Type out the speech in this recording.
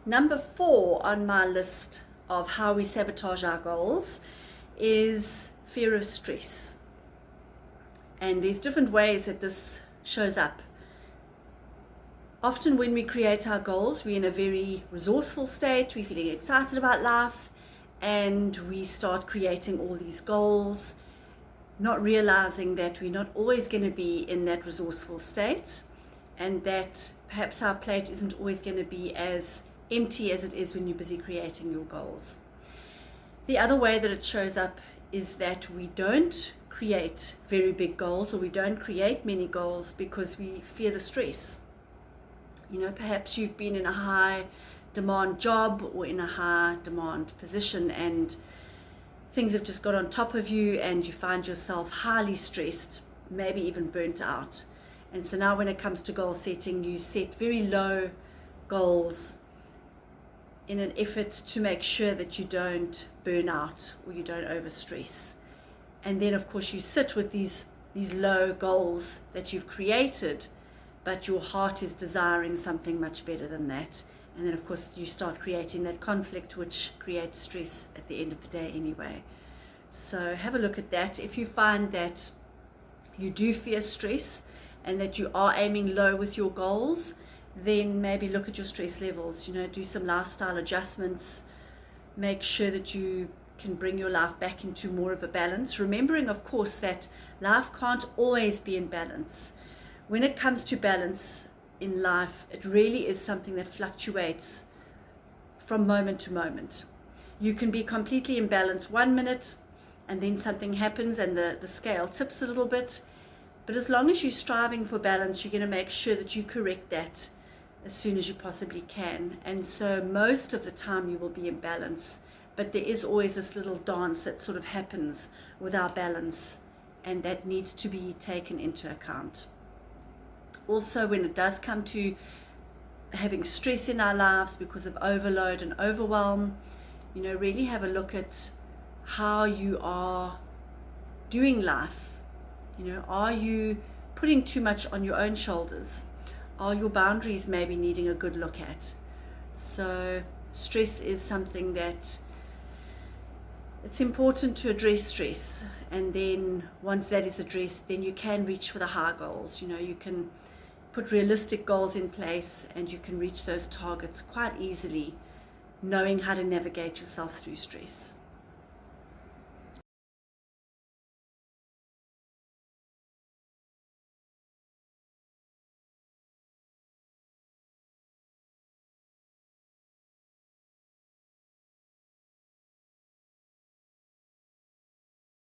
Number 4 on my list of how we sabotage our goals is fear of stress. And there's different ways that this shows up. Often when we create our goals, we're in a very resourceful state, we're feeling excited about life, and we start creating all these goals, not realizing that we're not always going to be in that resourceful state, and that perhaps our plate isn't always going to be as empty as it is when you're busy creating your goals. The other way that it shows up is that we don't create very big goals, or we don't create many goals because we fear the stress. You know, perhaps you've been in a high demand job or in a high demand position, and things have just got on top of you and you find yourself highly stressed, maybe even burnt out. And so now when it comes to goal setting, you set very low goals in an effort to make sure that you don't burn out or you don't overstress. And then of course you sit with these low goals that you've created, but your heart is desiring something much better than that. And then of course you start creating that conflict, which creates stress at the end of the day anyway. So have a look at that. If you find that you do fear stress and that you are aiming low with your goals, then maybe look at your stress levels, you know, do some lifestyle adjustments, make sure that you can bring your life back into more of a balance, remembering of course that life can't always be in balance. When it comes to balance in life, it really is something that fluctuates from moment to moment. You can be completely in balance 1 minute and then something happens and the scale tips a little bit. But as long as you're striving for balance, you're going to make sure that you correct that as soon as you possibly can. And so most of the time you will be in balance, but there is always this little dance that sort of happens with our balance, and that needs to be taken into account. Also, when it does come to having stress in our lives because of overload and overwhelm, you know, really have a look at how you are doing life. You know, are you putting too much on your own shoulders? Are your boundaries maybe needing a good look at? So stress is something that it's important to address stress, and then once that is addressed, then you can reach for the high goals. You know, you can put realistic goals in place and you can reach those targets quite easily, knowing how to navigate yourself through stress.